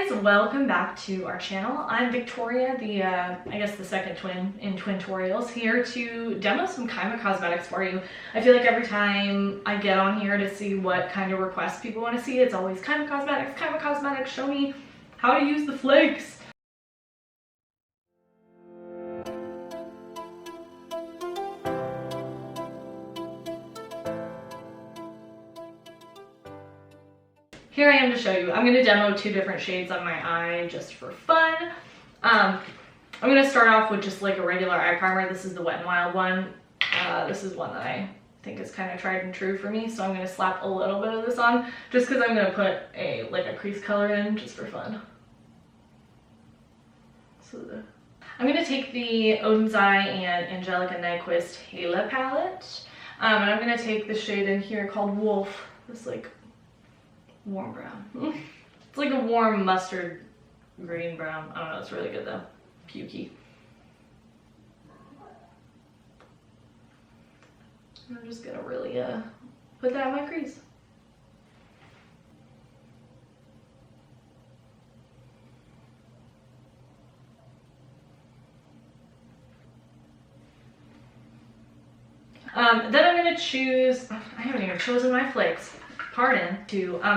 guys, welcome back to our channel. I'm Victoria, the I guess the second twin in Twintorials, here to demo some Kaima cosmetics for you. I feel like every time I get on here to see what kind of requests people want to see, it's always Kaima cosmetics, show me how to use the flakes. Here I am to show you. I'm going to demo two different shades on my eye just for fun. I'm going to start off with just like a regular eye primer. This is the Wet n Wild one. This is one that I think is kind of tried and true for me, so I'm going to slap a little bit of this on just because I'm going to put a crease color in just for fun. So I'm going to take the Odin's Eye and Angelica Nyquist Hela palette, and I'm going to take the shade in here called Wolf. This like warm brown. It's like a warm mustard green brown. I don't know, it's really good though. Pukey. I'm just gonna really put that in my crease. Then I'm gonna choose, I haven't even chosen my flakes. Pardon.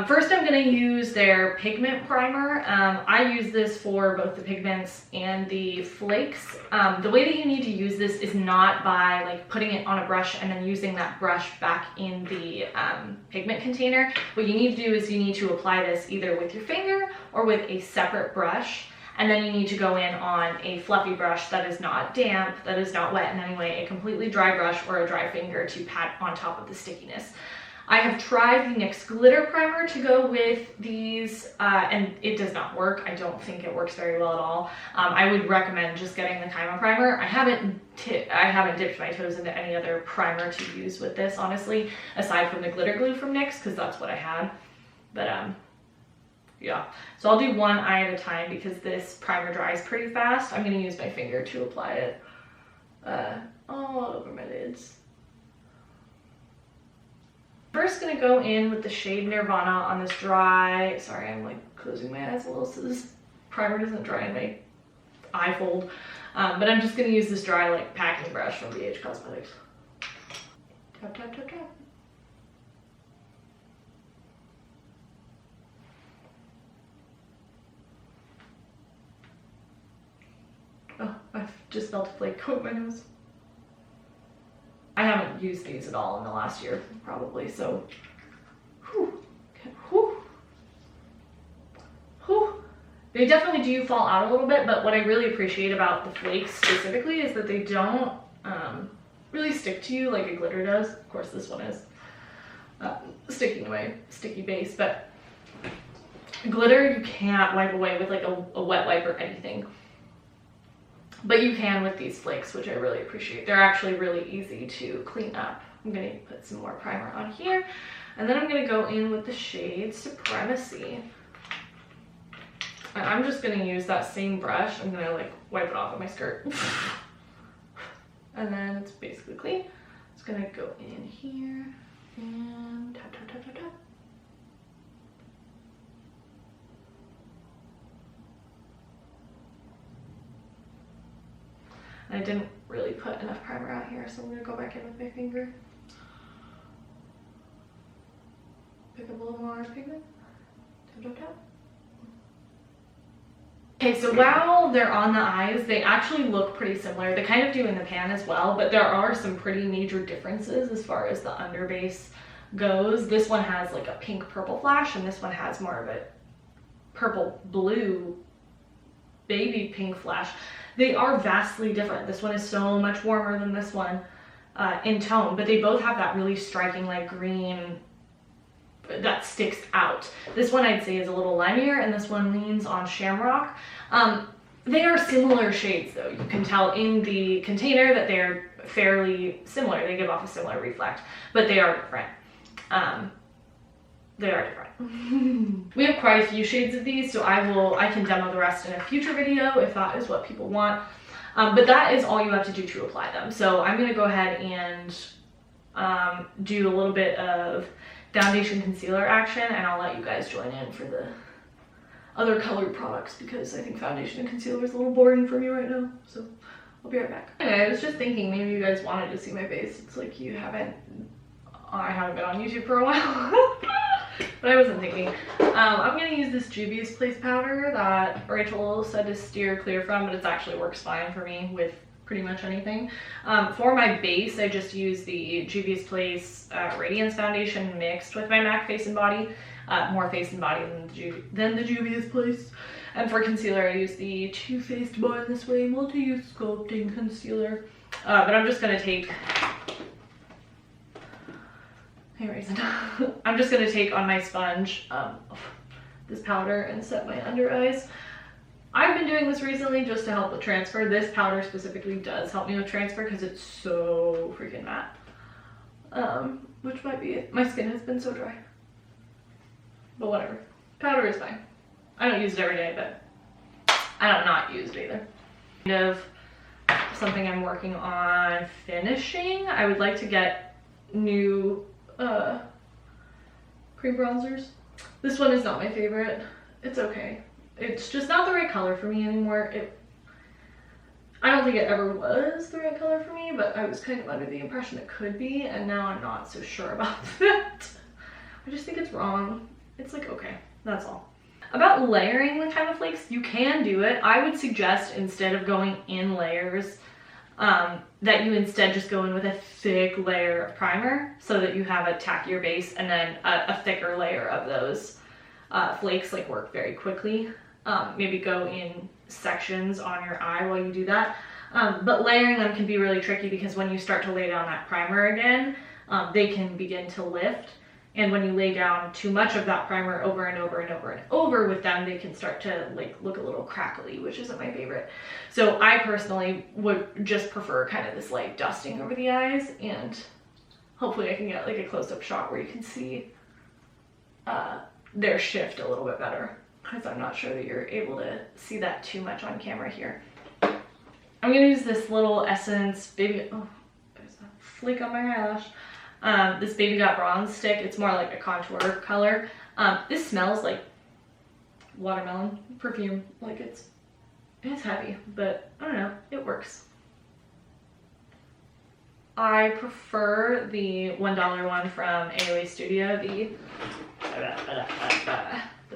First I'm going to use their pigment primer. I use this for both the pigments and the flakes. The way that you need to use this is not by like putting it on a brush and then using that brush back in the pigment container. What you need to do is you need to apply this either with your finger or with a separate brush. And then you need to go in on a fluffy brush that is not damp, that is not wet in any way, a completely dry brush or a dry finger to pat on top of the stickiness. I have tried the NYX glitter primer to go with these and it does not work. I don't think it works very well at all. I would recommend just getting the Kaima primer. I haven't dipped my toes into any other primer to use with this, honestly, aside from the glitter glue from NYX, because that's what I had. But yeah, so I'll do one eye at a time because this primer dries pretty fast. I'm going to use my finger to apply it all over my lids. First gonna go in with the shade Nirvana on this dry, sorry I'm like closing my eyes a little so this primer doesn't dry in my eye fold, but I'm just gonna use this dry like packing brush from BH Cosmetics. Tap, tap, tap, tap. Oh, I've just felt a flake coat my nose. I haven't used these at all in the last year, probably, so whew, whew, whew. They definitely do fall out a little bit, but what I really appreciate about the flakes specifically is that they don't really stick to you like a glitter does. Of course, this one is sticking to my sticky base, but glitter you can't wipe away with like a wet wipe or anything. But you can with these flakes, which I really appreciate. They're actually really easy to clean up. I'm going to put some more primer on here. And then I'm going to go in with the shade Supremacy. And I'm just going to use that same brush. I'm going to like wipe it off of my skirt. And then it's basically clean. It's going to go in here and tap, tap, tap, tap, tap. I didn't really put enough primer out here, so I'm going to go back in with my finger. Pick up a little more pigment. Tap, tap, tap. Okay, so while they're on the eyes, they actually look pretty similar. They kind of do in the pan as well, but there are some pretty major differences as far as the underbase goes. This one has like a pink purple flash, and this one has more of a purple blue baby pink flash. They are vastly different. This one is so much warmer than this one in tone, but they both have that really striking like green that sticks out. This one I'd say is a little limier, and this one leans on Shamrock. They are similar shades though. You can tell in the container that they're fairly similar. They give off a similar reflect, but they are different. They are different. We have quite a few shades of these, so I can demo the rest in a future video if that is what people want. But that is all you have to do to apply them. So I'm going to go ahead and do a little bit of foundation concealer action, and I'll let you guys join in for the other colored products because I think foundation and concealer is a little boring for me right now. So I'll be right back. Anyway, I was just thinking maybe you guys wanted to see my face. It's like you haven't, I haven't been on YouTube for a while. But I wasn't thinking. I'm gonna use this Juvia's Place powder that Rachel said to steer clear from, but it actually works fine for me with pretty much anything. For my base, I just use the Juvia's Place Radiance Foundation mixed with my MAC Face and Body. More face and body than the Juvia's Place. And for concealer, I use the Too Faced Born This Way Multi-Use Sculpting Concealer. But I'm just gonna take, hey Raisin, I'm just gonna take on my sponge this powder and set my under eyes. I've been doing this recently just to help with transfer. This powder specifically does help me with transfer because it's so freaking matte. Which might be it. My skin has been so dry. But whatever. Powder is fine. I don't use it every day, but I don't not use it either. Kind of something I'm working on finishing. I would like to get new cream bronzers. This one is not my favorite. It's okay. It's just not the right color for me anymore. I don't think it ever was the right color for me, but I was kind of under the impression it could be, and now I'm not so sure about that. I just think it's wrong. It's like, okay, that's all. About layering with Kaima Flakes, you can do it. I would suggest instead of going in layers, that you instead just go in with a thick layer of primer so that you have a tackier base and then a thicker layer of those flakes like work very quickly. Maybe go in sections on your eye while you do that. But layering them can be really tricky because when you start to lay down that primer again, they can begin to lift. And when you lay down too much of that primer over and over and over and over with them, they can start to like look a little crackly, which isn't my favorite. So I personally would just prefer kind of this light dusting over the eyes, and hopefully I can get like a close-up shot where you can see their shift a little bit better, because I'm not sure that you're able to see that too much on camera here. I'm gonna use this little Essence Baby, oh, there's a flake on my eyelash. This Baby Got Bronze stick. It's more like a contour color. This smells like watermelon perfume. Like it's heavy, but I don't know, it works. I prefer the $1 one from AOA Studio, the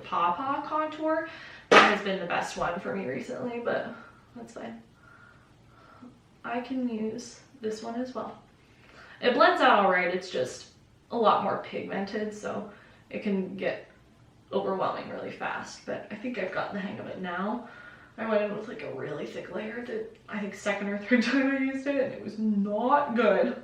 Paw Paw contour. That has been the best one for me recently, but that's fine. I can use this one as well. It blends out all right, it's just a lot more pigmented, so it can get overwhelming really fast, but I think I've gotten the hang of it now. I went in with like a really thick layer that I think second or third time I used it, and it was not good.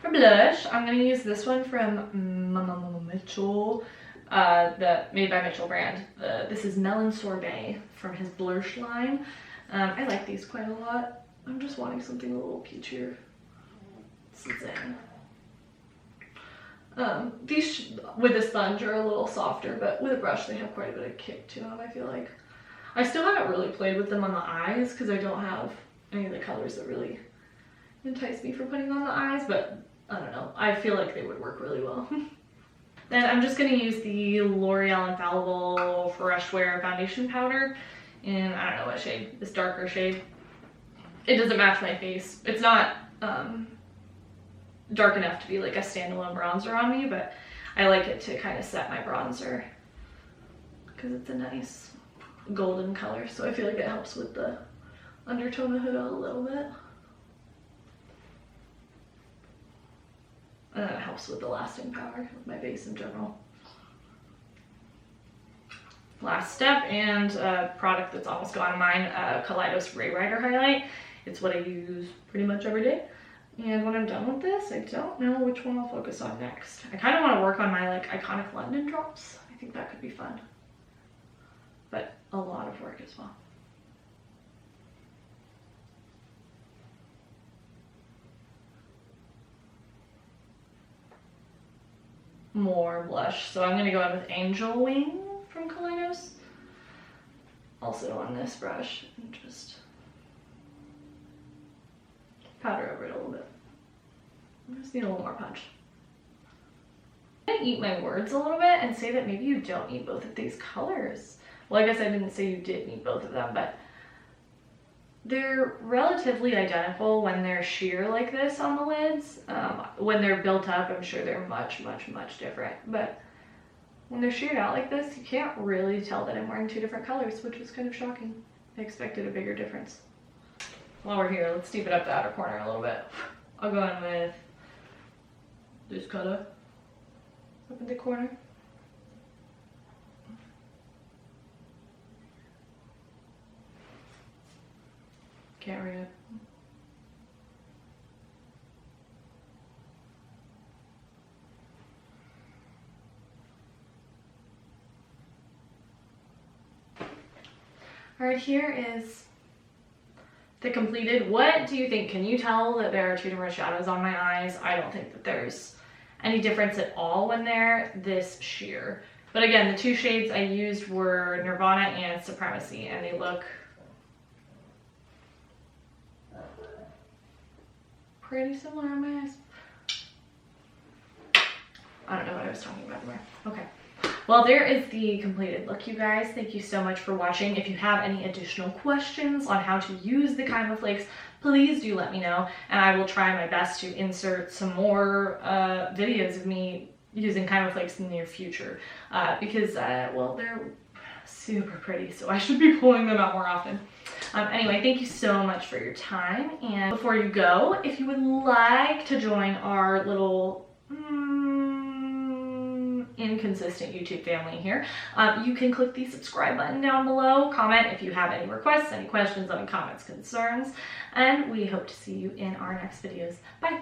For blush, I'm going to use this one from Mitchell, the Made by Mitchell brand. This is Melon Sorbet from his blush line. I like these quite a lot. I'm just wanting something a little peachier. These with a sponge are a little softer, but with a brush they have quite a bit of kick to them, I feel like. I still haven't really played with them on the eyes because I don't have any of the colors that really entice me for putting on the eyes, but I don't know. I feel like they would work really well. Then I'm just going to use the L'Oreal Infallible Fresh Wear Foundation Powder in, I don't know what shade, this darker shade. It doesn't match my face. It's not dark enough to be like a standalone bronzer on me, but I like it to kind of set my bronzer because it's a nice golden color, so I feel like it helps with the undertone of it a little bit. And it helps with the lasting power of my base in general. Last step, and a product that's almost gone on mine, Kaleidos Ray Rider Highlight. It's what I use pretty much every day. And when I'm done with this, I don't know which one I'll focus on next. I kind of want to work on my like Iconic London drops. I think that could be fun. But a lot of work as well. More blush. So I'm going to go in with Angel Wing from Kaleidos. Also on this brush, and just powder over it a little bit. I just need a little more punch. I'm gonna eat my words a little bit and say that maybe you don't need both of these colors. Well, I guess I didn't say you did need both of them, but they're relatively identical when they're sheer like this on the lids. When they're built up, I'm sure they're much, much, much different. But when they're sheared out like this, you can't really tell that I'm wearing two different colors, which was kind of shocking. I expected a bigger difference. While we're here, let's deepen up the outer corner a little bit. I'll go in with this color up in the corner. Can't read it. All right, here is the completed. What do you think? Can you tell that there are two different shadows on my eyes? I don't think that there's any difference at all when they're this sheer. But again, the two shades I used were Nirvana and Supremacy, and they look pretty similar on my eyes. I don't know what I was talking about there. Okay. Well, there is the completed look, you guys. Thank you so much for watching. If you have any additional questions on how to use the Kaima Flakes, please do let me know, and I will try my best to insert some more videos of me using Kaima Flakes in the near future, because, well, they're super pretty, so I should be pulling them out more often. Anyway, thank you so much for your time, and before you go, if you would like to join our little inconsistent YouTube family here, you can click the subscribe button down below, comment if you have any requests, any questions, any comments, concerns, and we hope to see you in our next videos. Bye!